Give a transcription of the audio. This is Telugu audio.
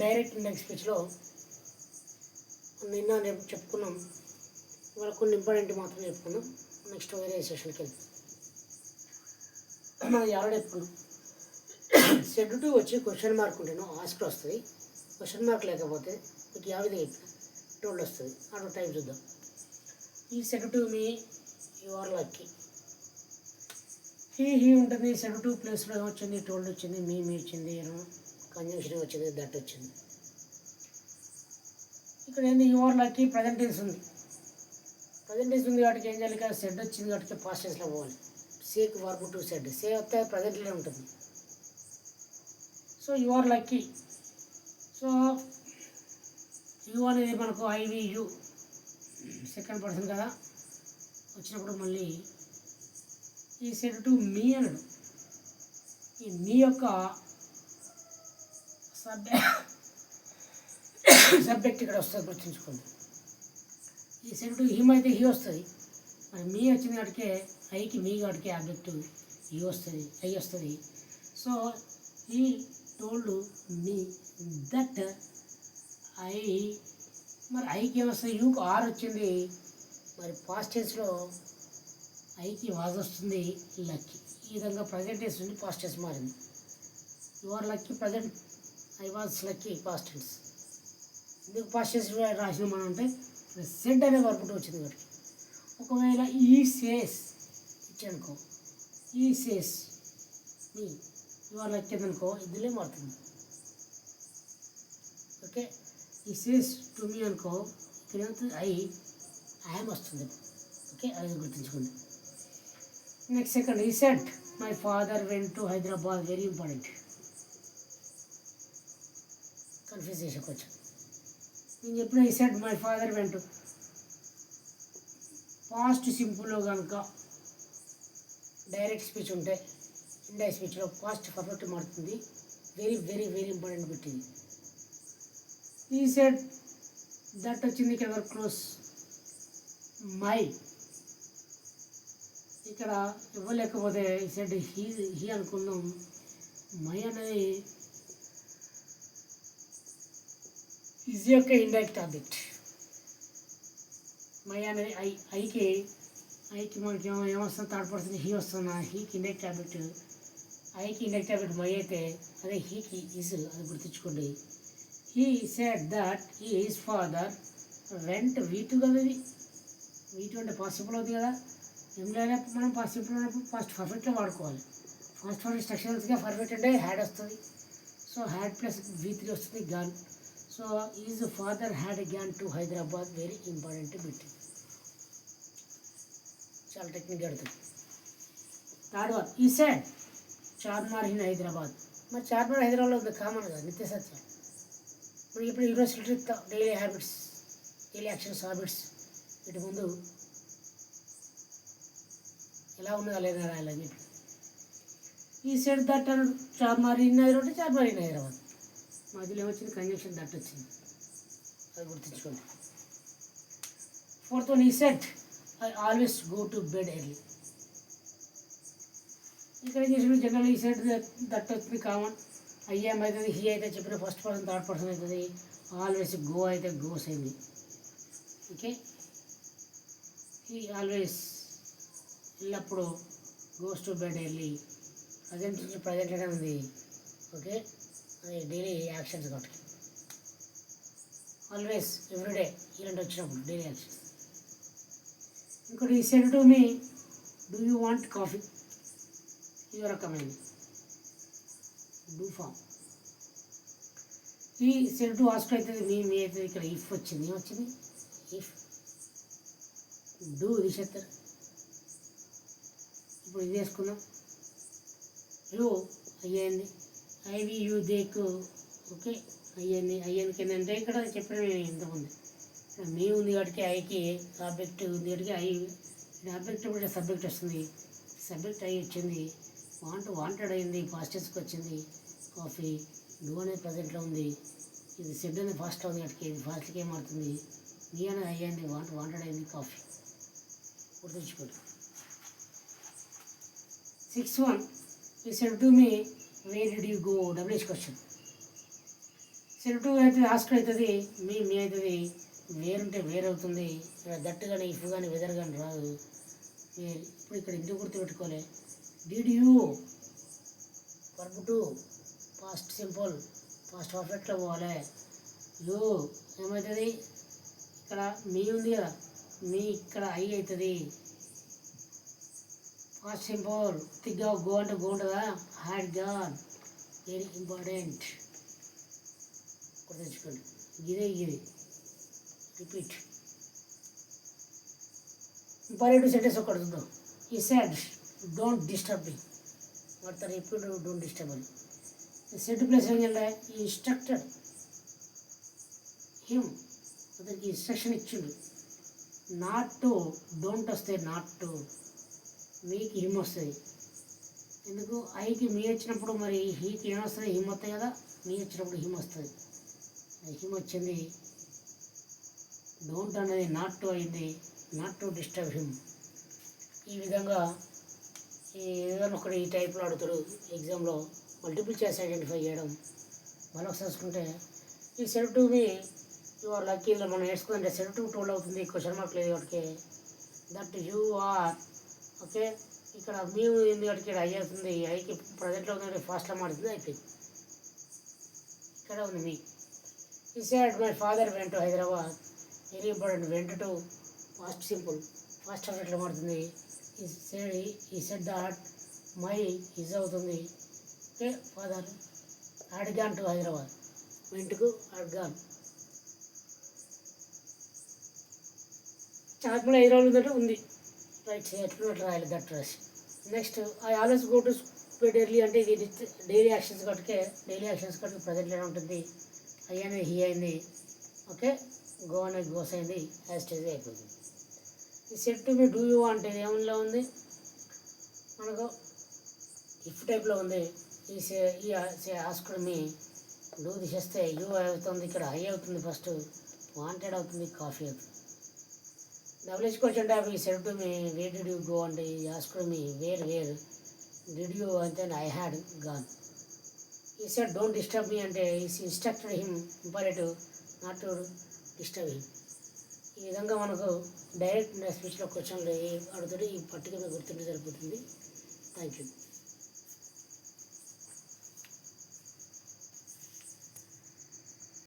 డైరెక్ట్ ఇండెక్స్ స్పీచ్లో నిన్న రేపు చెప్పుకున్నాం. ఇవాళ కొన్ని ఇంపార్టెంట్ మాత్రం చెప్పుకున్నాం. నెక్స్ట్ వేరే సెషన్కి వెళ్తాం. మనం ఆల్రెడీ చెప్పుకున్నాం. సెట్ టు వచ్చి క్వశ్చన్ మార్క్ ఉంటేనో ఆస్క్ వస్తుంది. క్వశ్చన్ మార్క్ లేకపోతే మీకు యావిధంగా చెప్పిన టోల్డ్ వస్తుంది. అటు టైప్ చూద్దాం. ఈ set to me your lucky. He ఉంటుంది. సెట్ టు ప్లేస్లో వచ్చింది, టోల్డ్ వచ్చింది, మీ వచ్చింది, కంజంక్షన్ వచ్చింది, దట్ వచ్చింది. ఇక్కడ ఏంది యువర్ లక్కీ ప్రజెంట్ టెన్స్ ఉంది. ప్రజెంట్ టెన్స్ ఉంది కాబట్టి ఏం చేయాలి? ఇక్కడ సెడ్ వచ్చింది కాబట్టి పాస్ట్ టెన్స్లో పోవాలి. సేక్ వర్బ్ టు సెడ్. సే వస్తే ప్రజెంట్లోనే ఉంటుంది. So your lucky. So you అనేది మనకు ఐవి యు సెకండ్ పర్సన్ కదా, వచ్చినప్పుడు మళ్ళీ ఈ సెడ్ టు మీ అనడు. ఈ మీ యొక్క సబ్జెక్ట్ ఇక్కడ వస్తుంది, గుర్తుంచుకోండి. ఈ సెడ్ టు హిమ్ అయితే హీ వస్తుంది. మరి మీ వచ్చింది కాడికే ఐకి మీ కాడికే ఆబ్జెక్ట్ హీ వస్తుంది, ఐ వస్తుంది. So he told me that I. మరి ఐకి ఏమొస్తుంది? యూకి ఆర్ వచ్చింది. మరి పాస్ట్ టెన్స్లో ఐకి వాజ్ వస్తుంది, లక్కీ. ఈ విధంగా ప్రజెంట్ టెన్స్ నుండి పాస్ట్ టెన్స్ మారింది. You are lucky present, I was lucky past tense. ఎందుకు పాస్ట్ టెన్స్ రాసిన మనం అంటే సెడ్ అనే వర్బ్ వచ్చింది కాబట్టి. ఒకవేళ ఈ సేస్ ఇచ్చానుకో, he says me you are lucky అనుకో, ఇదిలే మారుతుంది. ఓకే, ఈ సేస్ టు మీ అనుకో, ఇక్కడ ఏమవుతుంది? ఐఎమ్ వస్తుంది. ఓకే, అది గుర్తుంచుకోండి. Next second, he said my father went to Hyderabad. Very important. Confuse చేసుకోవచ్చు. నేను చెప్పిన he said my father went past సింపుల్లో కనుక డైరెక్ట్ స్పీచ్ ఉంటే ఇండైరెక్ట్ స్పీచ్లో పాస్ట్ పర్ఫెక్ట్ మారుతుంది. వెరీ వెరీ వెరీ ఇంపార్టెంట్ పెట్టింది. ఈ సెట్ దట్ వచ్చింది ఇక్కడ వరకు క్లోజ్. మై ఇక్కడ ఇవ్వలేకపోతే ఈ సెట్ హీ అనుకుందాం. మై అనేది ఈజీ యొక్క ఇండైరెక్ట్ ఆబ్జెక్ట్. మై అనేది ఐకి మనకి ఏమొస్తుంది? థర్డ్ పర్సన్ హీ వస్తున్నా. హీకి ఇండైరెక్ట్ ఆబ్జెక్ట్, ఐకి ఇండైరెక్ట్ ఆబ్జెక్ట్ మై అయితే అదే హీకి ఈజ్. అది గుర్తుంచుకోండి. He said that his father went. వీటు కదా, ఇది వీటు అంటే పాసిబుల్ అవుతుంది కదా. ఏం లేదా మనం పాసిబుల్ ఉన్నప్పుడు ఫస్ట్ పర్ఫెక్ట్లో వాడుకోవాలి. ఫస్ట్ పర్ఫెక్ట్ స్ట్రక్చరల్స్గా పర్ఫెక్ట్ అంటే హ్యాడ్ వస్తుంది. సో హ్యాడ్ ప్లస్ V3 వస్తుంది, gone. So his father had gone to Hyderabad. Very important bit. చాలా టెక్నిక్ అడుగుతుంది. Third one, he said Charminar in Hyderabad. మరి చార్మినార్ హైదరాబాద్లో ఉంది, కామన్ కదా, నిత్య సత్యం. మరి ఇప్పుడు university daily habits, daily actions, habits వీటి ముందు ఎలా ఉన్నదా లేదా రాయాలని చెప్పి ఈ సెట్ దట్ అన్నాడు. Charminar in Hyderabad, Charminar in Hyderabad. మధ్యలో ఏమొచ్చింది? కంజంక్షన్ దట్ వచ్చింది. అది గుర్తుంచుకోండి. ఫోర్త్ వన్, ఈ set I always go to bed early. ఇక్కడ ఏం చేసిన జనరల్ ఈ సెట్ దట్ వచ్చింది, కామన్. ఐఎం అవుతుంది, హీ అయితే చెప్పిన ఫస్ట్ పర్సన్ థర్డ్ పర్సన్ అవుతుంది. ఆల్వేస్ గో అయితే గోస్ అయింది. ఓకే, హీ ఆల్వేస్ ఎల్లప్పుడు goes to bed early. Present నుంచి ప్రజెంట్గానే ఉంది. ఓకే, అది డైలీ యాక్షన్స్ కాబట్టి. ఆల్వేస్ ఎవ్రీడే ఇలాంటి వచ్చినప్పుడు డైలీ యాక్షన్స్. ఇంకోటి send to me do you want coffee. ఇది రకమైనది డూ ఫామ్. ఈ సెండ్ టు ఆస్క్ అవుతుంది, మీ అవుతుంది. ఇక్కడ ఇఫ్ వచ్చింది, ఏమొచ్చింది? ఇఫ్. డూ తీసేస్తారు. ఇప్పుడు ఇది వేసుకుందాం. యూ అయ్యింది, ఐవి యూ దేకు. ఓకే, అయ్యింది. అయ్యేందుకు ఏంటంటే ఇక్కడ చెప్పిన ఇంతకుముందు ఇక్కడ మీ ఉంది కాబట్టి ఐకి ఆబ్జెక్ట్ ఉంది కాబట్టి ఐ ఆబ్జెక్ట్ కూడా సబ్జెక్ట్ వస్తుంది. సబ్జెక్ట్ ఐ వచ్చింది. వాంటెడ్ అయింది, పాస్ట్ టెన్స్కి వచ్చింది. కాఫీ. డూ అనేది ప్రజెంట్లో ఉంది. ఇది సెడ్ అనేది ఫాస్ట్లో ఉంది కాబట్టి ఇది ఫాస్ట్కి ఏమవుతుంది? మీ అనేది అయ్యింది, వాంటెడ్ అయింది, కాఫీ. గుర్తుంచుకోండి. 6th one, he said to me, where did you go? WH question. Set అయితే ఆస్కర్ అవుతుంది, మీ అవుతుంది, వేరుంటే వేరు అవుతుంది. దట్టు కానీ ఇఫ్ కానీ వెదర్ కానీ రాదు. ఇప్పుడు ఇక్కడ ఎందుకు గుర్తుపెట్టుకోలే, did you verb to past simple past పర్ఫెక్ట్లో పోవాలి. యూ ఏమవుతుంది, ఇక్కడ మీ ఉంది కదా, మీ ఇక్కడ ఐ అవుతుంది. పాస్ట్ సింపుల్ తిగ్గా గో అంటే గో ఉంటుందా, హ్యాడ్ గాన్. వెరీ ఇంపార్టెంట్, గుర్తుంచుకోండి. ఇది రిపీట్. ఇంపార్టెంట్ సెంటెన్స్ ఒకటి చూద్దాం. ఈ said don't disturb me, what repeat don't disturb అని. సెడ్ ప్లేస్ ఏం చేయాలి, ఈ ఇన్స్ట్రక్టెడ్ హిమ్, అతనికి ఇన్స్ట్రక్షన్ ఇచ్చిండు. నాట్ టు, డోంట్ వస్తే నాట్ టు, మీకి హిమ్ వస్తుంది. ఎందుకు, ఐకి మీ వచ్చినప్పుడు మరి హీకి ఏమొస్తుంది, హిమ్ వస్తాయి కదా, మీ వచ్చినప్పుడు హిమ్ వస్తుంది. హిమ్ వచ్చింది, డోంట్ అనేది నాట్ టు అయింది, నాట్ టు డిస్టర్బ్ హిమ్. ఈ విధంగా ఏదైనా ఒకటి ఈ టైప్లో అడుగుతాడు ఎగ్జామ్లో, మల్టిపుల్ చాయిస్ ఐడెంటిఫై చేయడం. మరొక చూసుకుంటే he said to me you are లక్కీలో మనం నేర్చుకుంటే సెడ్ టు టోల్ అవుతుంది, క్వశ్చన్ మార్క్ లేదు వాటికి. That you are okay. ఇక్కడ మీ ఉంది వాటికి ఐ అవుతుంది, ఐకి ప్రజెంట్లో ఉంది, ఫాస్ట్లో మారుతుంది, అయిపోయింది. ఇక్కడ ఉంది me. He said my father went to Hyderabad, very important. Went to past simple past ఎట్లా మారుతుంది. He said that my his అవుతుంది. Okay, father had gone to Hyderabad, వెంటకు హ్యాడ్ గాన్. చార్ట్మూల 5 రోజులు ఉందంటే ఉంది, రైట్. ఎట్లా రాయాలి దట్ రాసి. Next I always go to bed early అంటే ఇది డైలీ యాక్షన్స్ కట్టుకే, డైలీ యాక్షన్స్ కట్టుకు ప్రజెంట్లోనే ఉంటుంది. ఐ అనేది హీ అయింది, ఓకే. గో అనేది గోస్ అయింది, యాస్టేజ్ అయిపోతుంది. ఈ set to me do you అంటే ఏమన్నా ఉంది మనకు, ఇఫ్ టైప్లో ఉంది. ఈ ఆస్కుడు మీ డూ తీసేస్తే యూ అవుతుంది, ఇక్కడ ఐ అవుతుంది, ఫస్ట్ వాంటెడ్ అవుతుంది, కాఫీ అవుతుంది. డబ్ల్యూహెచ్ క్వశ్చన్ ట్యాప్ ఈ set to me where did you go అంటే ఈ ఆస్కుడు మీ వేర్ డిడ్ యూ అంటే ఐ హ్యాడ్ గాన్. ఈ సెట్ డోంట్ డిస్టర్బ్ మీ అంటే is instructed him imperative not to disturb him. ఈ విధంగా మనకు డైరెక్ట్ స్పీచ్లో క్వశ్చన్లు అడుగుతాడు. ఈ పట్టికలో గుర్తుంటే సరిపోతుంది. Thank you.